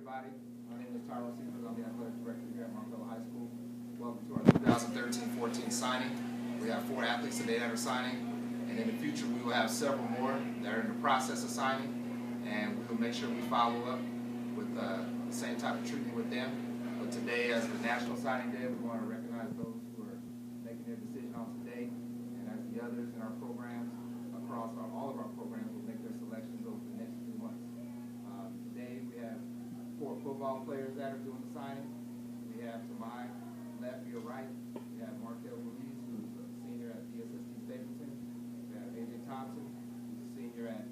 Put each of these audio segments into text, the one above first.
everybody. My name is Tyrone Seaford. I'm the athletic director here at Montbello High School. Welcome to our 2013-14 signing. We have 4 athletes today that are signing, and in the future we will have several more that are in the process of signing, and we will make sure we follow up with the same type of treatment with them. But today, as the National Signing Day, we want to recognize those who are making their decision on today, and as the others in our programs, across all of our programs, will make their selections over the next few months. Today we have 4 football players that are doing the signing. We have to my left, your right, we have Marquell Ruiz, who's a senior at DSST Stapleton. We have Thompson, who's a senior at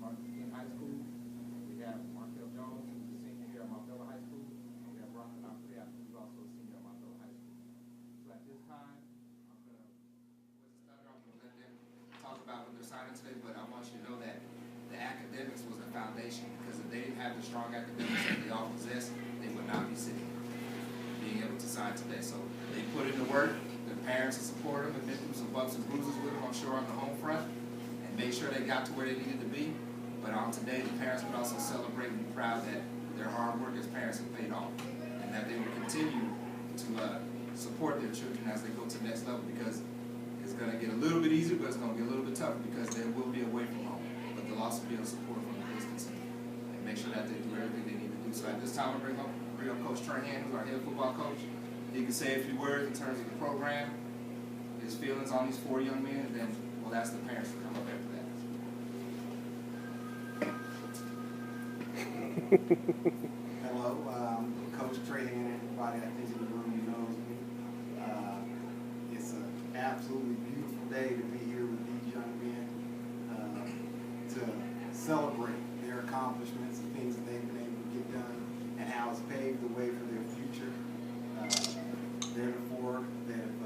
Marquille High School. We have Marquell Jones, who's a senior here at Montbello High School. We have Rathana, Preap, who's also a senior at Montbello High School. So at this time, I'm going to let them talk about what they're signing today, but I want you to know that the academics was the foundation, because if they didn't have the strong academics that they all possess, they would not be sitting here being able to sign today. So they put in the work. Their parents have supported them and been through some bumps and bruises with them, I'm sure, on the home front, and made sure they got to where they needed to be. But on today, the parents would also celebrate and be proud that their hard work as parents have paid off, and that they will continue to support their children as they go to the next level, because it's going to get a little bit easier, but it's going to be a little bit tougher because they will be away from home. But they'll also be able to support from the distance and make sure that they do everything they need to do. So at this time, we'll bring up Coach Trahan, who's our head football coach. He can say a few words in terms of the program, his feelings on these 4 young men, and then we'll ask the parents to come up after that. Hello, Coach Trahan. Everybody I think in the room knows me. It's an absolutely beautiful day to be here with these young men to celebrate their accomplishments, the things that they've been able to get done, and how it's paved the way for their future. They're the 4 that have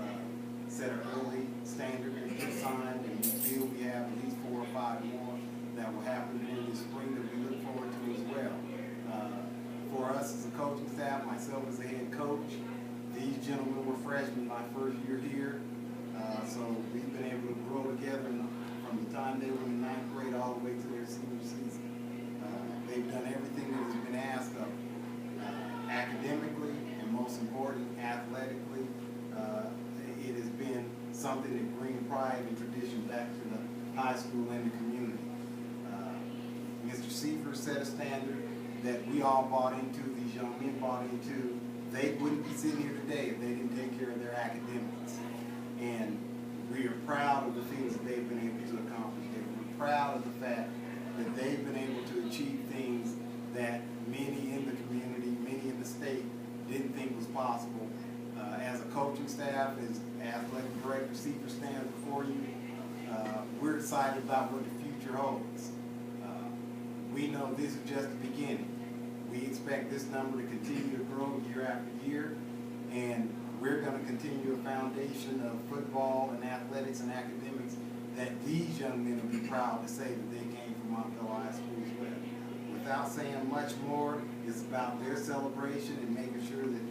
set an early standard and get signed, and we feel we have at least 4 or 5 more that will happen in the spring that we look forward to as well. For us as a coaching staff, myself as a head coach, these gentlemen were freshmen my first year here, so we've been able to grow together from the time they were in the 9th grade all the way to their senior season. They've done everything that has been asked of them. Academically, and most important, athletically, it has been something that brings pride and tradition back to the high school and the community. Mr. Seifert set a standard that we all bought into, these young men bought into. They wouldn't be sitting here today if they didn't take care of their academics. And we are proud of the things that they've been able to accomplish. We're proud of the fact that they've been able to achieve things that many in the community, many in the state didn't think was possible. As a coaching staff, as athletic director, Seifert stands before you, we're excited about what the future holds. We know this is just the beginning. We expect this number to continue to grow year after year, and we're going to continue a foundation of football and athletics and academics that these young men will be proud to say that they came from Montbello High School as well. Without saying much more, it's about their celebration and making sure that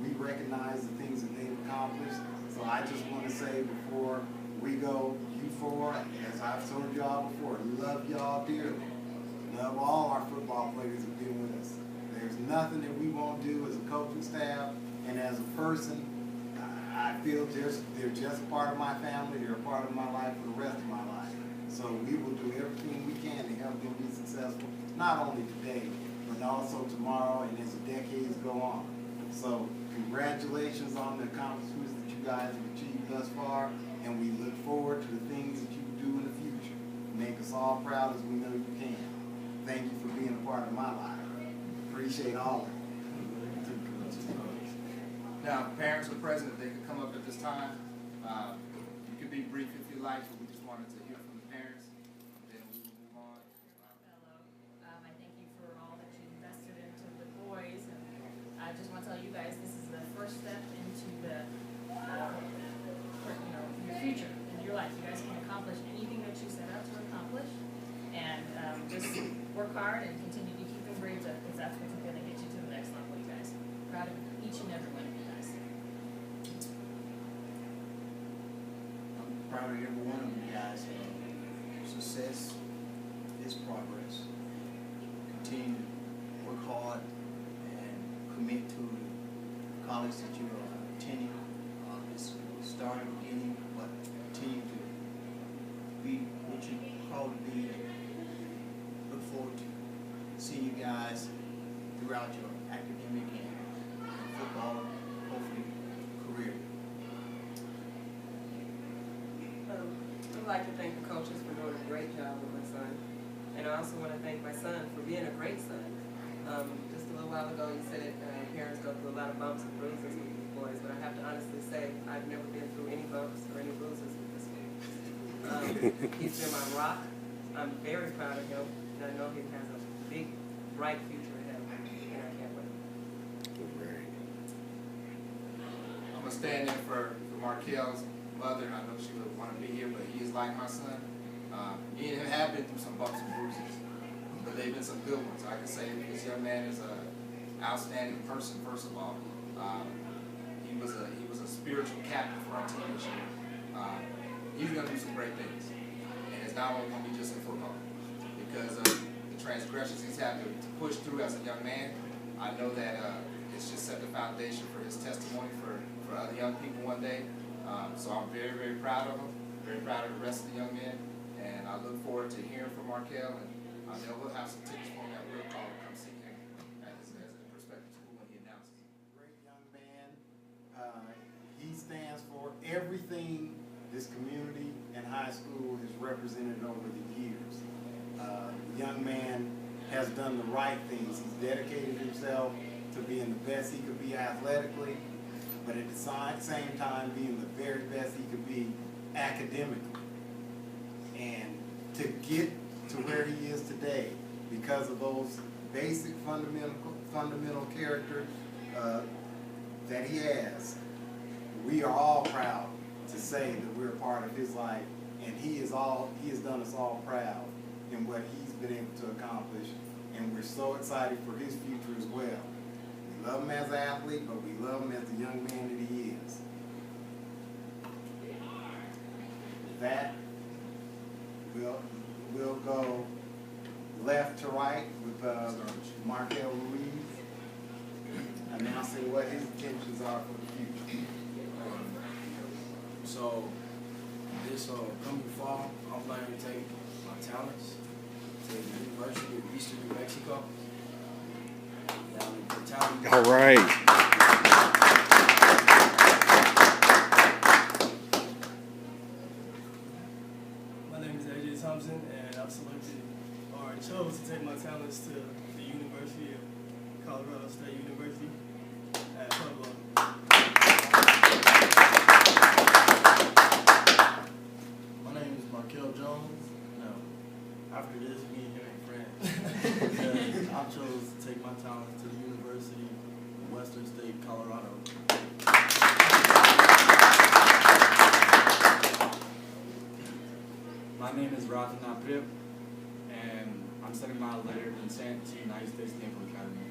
we recognize the things that they've accomplished. So I just want to say before we go, you 4, as I've told y'all before, love y'all dearly. Love all our football players that have been with us. There's nothing that we won't do as a coaching staff and as a person. I feel they're just part of my family. They're a part of my life for the rest of my life. So we will do everything we can to help them be successful, not only today, but also tomorrow and as the decades go on. So congratulations on the accomplishments that you guys have achieved thus far, and we look forward to the things that you do in the future. Make us all proud as we know you can. Thank you for being a part of my life. Appreciate all of it. Now, parents or president, they could come up at this time. You can be brief if you like, but we just wanted to hear from the parents. Then we will move on. Hello. I thank you for all that you invested into the boys, and I just want to tell you guys this is the first step into the your future in your life. You guys can accomplish anything that you set out to accomplish, and just work hard and continue to keep them grades up, because that's what's going to get you to the next level, you guys. Proud of each and every one of you guys. I'm proud of every one of you guys. Success is progress. Continue to work hard, commit to the college that you are attending. Just start at the beginning, but continue to be what you call to be. Look forward to seeing you guys throughout your academic and football, hopefully, career. I'd like to thank the coaches for doing a great job with my son. And I also want to thank my son for being a great son. Just a little while ago you said parents go through a lot of bumps and bruises with these boys, but I have to honestly say I've never been through any bumps or any bruises with this one. He's been my rock. I'm very proud of him, and I know he has a big, bright future ahead of him, and I can't wait. I'm gonna stand in for Marquell's mother, and I know she would want to be here, but he is like my son. Me and him have been through some bumps and bruises, but they've been some good ones. I can say this young man is an outstanding person. First of all, he was a spiritual captain for our team this year. He's gonna do some great things, and it's not only gonna be just in football. Because of the transgressions he's had to push through as a young man, I know that it's just set the foundation for his testimony for other young people one day. So I'm very, very proud of him, very proud of the rest of the young men, and I look forward to hearing from Marquell, and I know we'll have some tickets for him that we'll call to come see him at his prospective school when he announces. Great young man. He stands for everything this community and high school has represented over the years. The young man has done the right things. He's dedicated himself to being the best he could be athletically, but at the same time being the very best he could be academically. And to get to where he is today, because of those basic fundamental characters that he has, we are all proud to say that we're a part of his life, and he has done us all proud in what he's been able to accomplish, and we're so excited for his future as well. We love him as an athlete, but we love him as the young man that he is. With that, we'll go left to right with Marquell Ruiz announcing what his intentions are for the future. So this coming fall, I'm planning to take my talents to the University of Eastern New Mexico. All right. My name is AJ Thompson, and I've selected or chose to take my talents to the University of Colorado State University at Pueblo. My name is Marquell Jones. Now, after this, me and him ain't friends. Because I chose to take my talents to the University of Western State, Colorado. My name is Rathana, Preap, and I'm studying my letter of consent to United States Naval Academy.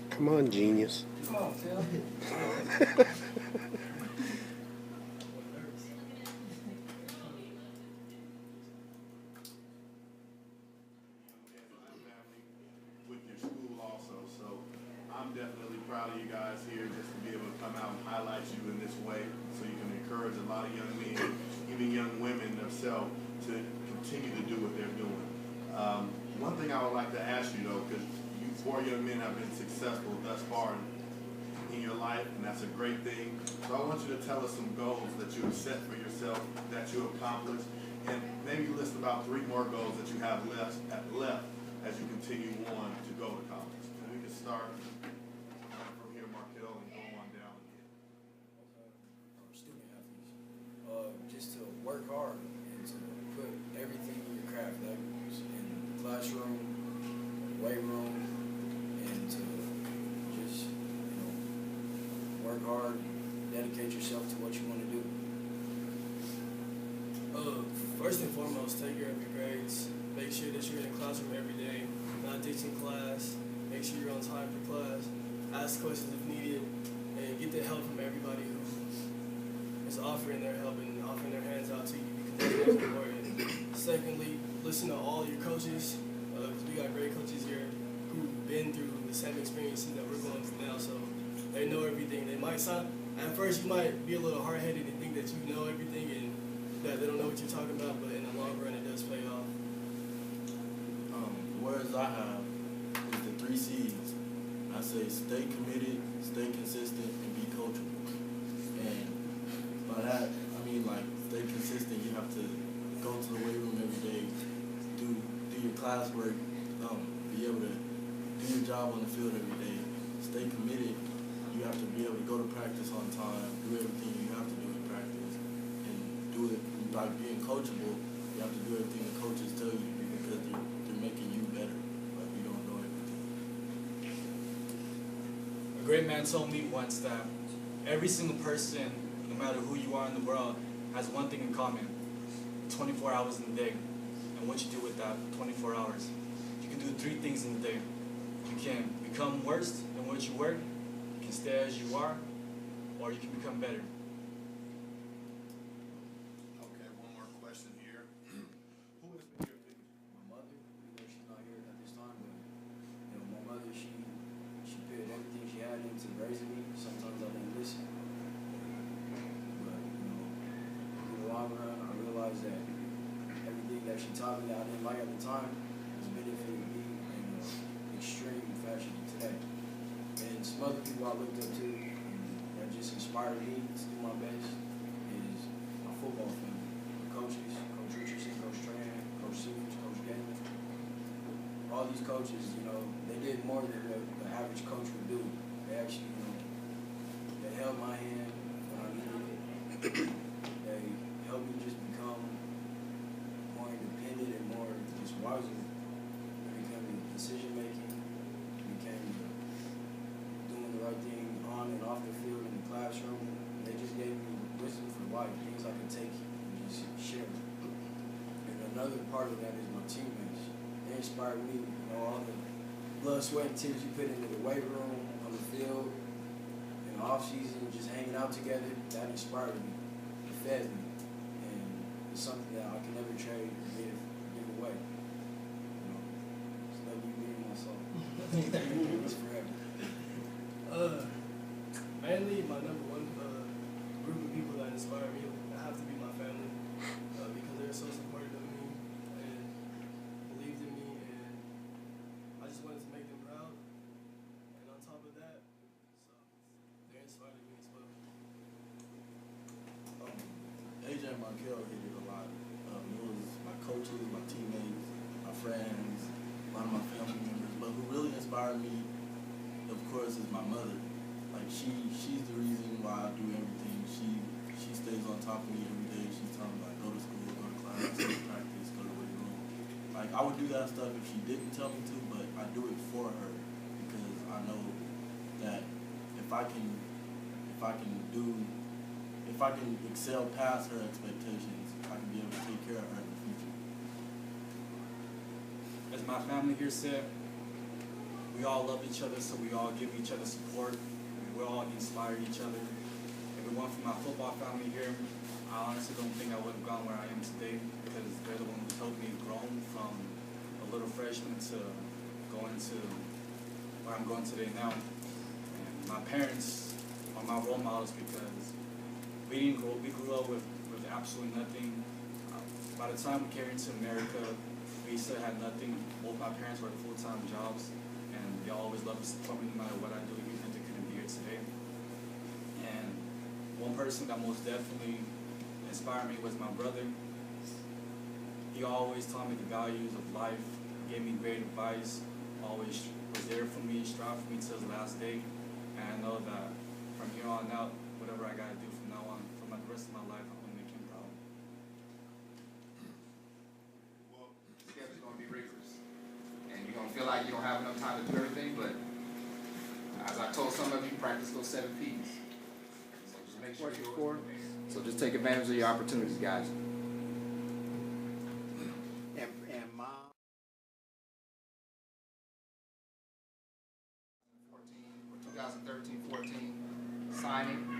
Come on, genius. Come on, Phil. With your school also, so I'm definitely proud of you guys here just to be able to come out and highlight you in this way so you can encourage a lot of young men, even young women themselves, to continue to do what they're doing. One thing I would like to ask you though, because you four young men have been successful thus far in your life, and that's a great thing. So I want you to tell us some goals that you have set for yourself, that you accomplished, and maybe list about 3 more goals that you have left as you continue on to go to college. And we can start from here, Marquell, and go on down again. Student athletes. Just to work hard and to put everything in your craft, that was in the classroom, weight room, and to just work hard, dedicate yourself to what you want to do. First and foremost, take care of your grades. Make sure that you're in the classroom every day, not ditching class. Make sure you're on time for class. Ask questions if needed, and get the help from everybody who is offering their help and offering their hands out to you, because that's most important. Secondly, listen to all your coaches, because we got great coaches here who've been through the same experiences that we're going through now, so they know everything. They might sound, at first you might be a little hard-headed and think that you know everything and that they don't know what you're talking about, but in the long run it does pay off. The words I have is the 3 C's. I say stay committed, stay consistent, and be coachable. And by that, I mean like stay consistent. You have to go to the weight room every day, do your classwork, be able to do your job on the field every day. Stay committed. You have to be able to go to practice on time, do everything you have to do in practice, and do it by being coachable. You have to do everything the coaches tell you because they're making you better, but you don't know everything. A great man told me once that every single person, no matter who you are in the world, has one thing in common: 24 hours in the day. And what you do with that 24 hours. You can do 3 things in the day. You can become worse than what you were, you can stay as you are, or you can become better. Okay, one more question here. Who has been your biggest? My mother, even though she's not here at this time, but you know, my mother, she put everything she had into raising me. Sometimes I didn't listen, but you know, in the long run, I realized that everything that she taught me that I didn't like at the time has benefited me in an extreme fashion today. And some other people I looked up to and that just inspired me to do my best is my football family, the coaches, Coach Richardson, Coach Tran, Coach Signees, Coach Gayman. All these coaches, you know, they did more than what the average coach would do. They actually, you know, they held my hand when I needed it. They helped me just become more independent and more just wiser. It became decision making, it became doing the right thing on and off the field in the classroom. They just gave me wisdom for life, things I could take and just share. And another part of that is my teammates. They inspired me, you know, all the blood, sweat, and tears you put into the weight room, on the field, in the off season, just hanging out together, that inspired me. It fed me. And it's something that I can never trade or give away. You know, just love you, me, and my soul. It's forever. Mainly my number one group of people that inspire me have to be my family, because they're so supportive of me and believed in me, and I just wanted to make them proud. And on top of that, so they're inspiring me as well. AJ and Marquell hit it a lot. It was my coaches, my teammates, my friends, a lot of my family members. But who really inspired me, of course, is my mother. Like she's the reason why I do everything. She stays on top of me every day. She's telling me like go to school, go to class, go to practice, go to weight room. Like I would do that stuff if she didn't tell me to, but I do it for her because I know that if I can excel past her expectations, I can be able to take care of her in the future. As my family here said, we all love each other, so we all give each other support. We all inspire each other. If it weren't for my football family here, I honestly don't think I would have gone where I am today, because they're the ones who helped me grow from a little freshman to going to where I'm going today now. And my parents are my role models because we grew up with absolutely nothing. By the time we came into America, we still had nothing. Both my parents worked full-time jobs, and they always loved to support me no matter what I do, even if they couldn't be here today. And one person that most definitely inspired me was my brother. He always taught me the values of life, gave me great advice, always was there for me, strived for me till his last day. And I know that from here on out, whatever I gotta do from now on, for the rest of my life, I'm gonna make him proud. Well, the schedule's gonna be rigorous, and you're gonna feel like you don't have enough time to do everything, but as I told some of you, practice those 7 Ps. So just make sure you score. So just take advantage of your opportunities, guys. And mom. 2013-14 signing.